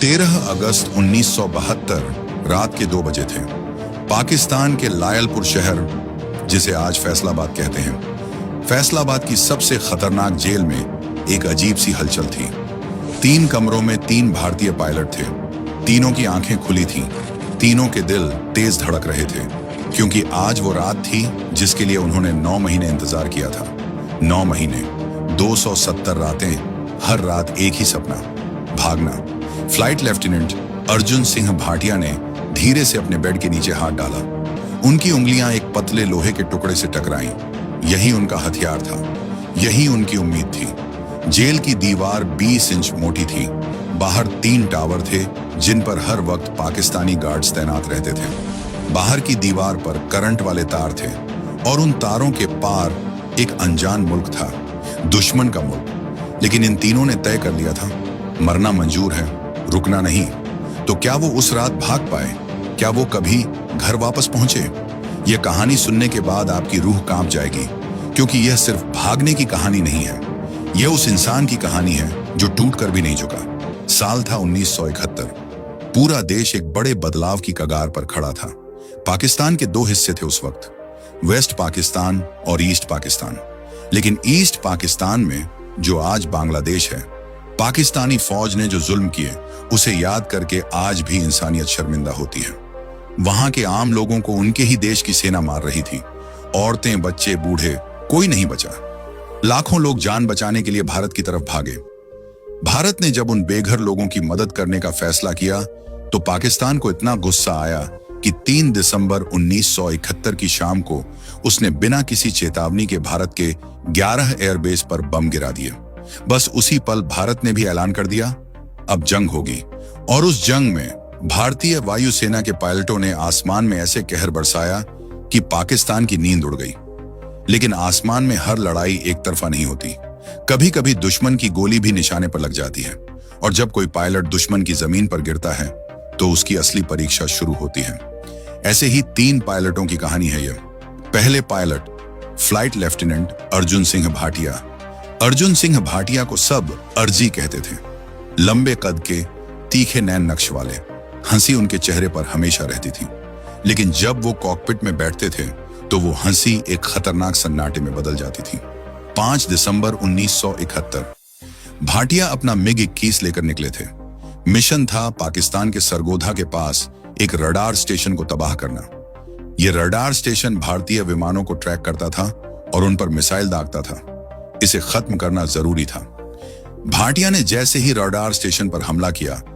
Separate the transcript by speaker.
Speaker 1: 13 अगस्त 1972 रात के 2 बजे थे। पाकिस्तान के लायलपुर शहर, जिसे आज फैसलाबाद कहते हैं, फैसलाबाद की सबसे खतरनाक जेल में एक अजीब सी हलचल थी। 3 कमरों में 3 भारतीय पायलट थे। तीनों की आंखें खुली थीं, तीनों के दिल तेज धड़क रहे थे, क्योंकि आज वो रात थी जिसके लिए उन्होंने 9 महीने इंतजार किया था। 9 महीने, 270 रातें, हर रात एक ही सपना, भागना। फ्लाइट लेफ्टिनेंट अर्जुन सिंह भाटिया ने धीरे से अपने बेड के नीचे हाथ डाला। उनकी उंगलियां एक पतले लोहे के टुकड़े से टकराईं। यही उनका हथियार था, यही उनकी उम्मीद थी। जेल की दीवार 20 इंच मोटी थी। बाहर 3 टावर थे जिन पर हर वक्त पाकिस्तानी गार्ड्स तैनात रहते थे। बाहर की दीवार पर करंट वाले तार थे और उन तारों के पार एक अनजान मुल्क था, दुश्मन का मुल्क। लेकिन इन तीनों ने तय कर लिया था, मरना मंजूर है, रुकना नहीं। तो क्या वो उस रात भाग पाए? क्या वो कभी घर वापस पहुंचे? यह कहानी सुनने के बाद आपकी रूह कांप जाएगी, क्योंकि यह सिर्फ भागने की कहानी नहीं है। यह उस इंसान की कहानी है जो टूट कर भी नहीं झुका। साल था 1971। पूरा देश एक बड़े बदलाव की कगार पर खड़ा था। पाकिस्तान के 2 हिस्से थे उस वक्त, वेस्ट पाकिस्तान और ईस्ट पाकिस्तान। लेकिन ईस्ट पाकिस्तान में, जो आज बांग्लादेश है, पाकिस्तानी फौज ने जो जुल्म किए उसे याद करके आज भी इंसानियत शर्मिंदा होती है। वहां के आम लोगों को उनके ही देश की सेना मार रही थी। औरतें, बच्चे, बूढ़े, कोई नहीं बचा। लाखों लोग जान बचाने के लिए भारत की तरफ भागे। भारत ने जब उन बेघर लोगों की मदद करने का फैसला किया तो पाकिस्तान को इतना गुस्सा आया कि 3 दिसंबर 1971 की शाम को उसने बिना किसी चेतावनी के भारत के 11 एयरबेस पर बम गिरा दिए। बस उसी पल भारत ने भी ऐलान कर दिया, अब जंग होगी। और उस जंग में भारतीय वायुसेना के पायलटों ने आसमान में ऐसे कहर बरसाया कि पाकिस्तान की नींद उड़ गई। लेकिन आसमान में हर लड़ाई एक तरफा नहीं होती। कभी कभी दुश्मन की गोली भी निशाने पर लग जाती है, और जब कोई पायलट दुश्मन की जमीन पर गिरता है तो उसकी असली परीक्षा शुरू होती है। ऐसे ही 3 पायलटों की कहानी है यह। पहले pilot flight lieutenant Arjun Singh Bhatia. Arjun Singh Bhatia को सब अर्जी कहते थे। लंबे कद के, तीखे नैन नक्श वाले, हंसी उनके चेहरे पर हमेशा रहती थी। लेकिन जब वो कॉकपिट में बैठते थे तो वो हंसी एक खतरनाक सन्नाटे में बदल जाती थी। 5 दिसंबर 1971 भाटिया अपना MiG-21 लेकर निकले थे। मिशन था पाकिस्तान के सरगोधा के पास एक रडार स्टेशन को तबाह करना। यह रडार स्टेशन भारतीय विमानों को ट्रैक करता था और उन पर मिसाइल दागता था। इसे खत्म करना जरूरी था। भाटिया ने जैसे ही रडार स्टेशन पर हमला किया,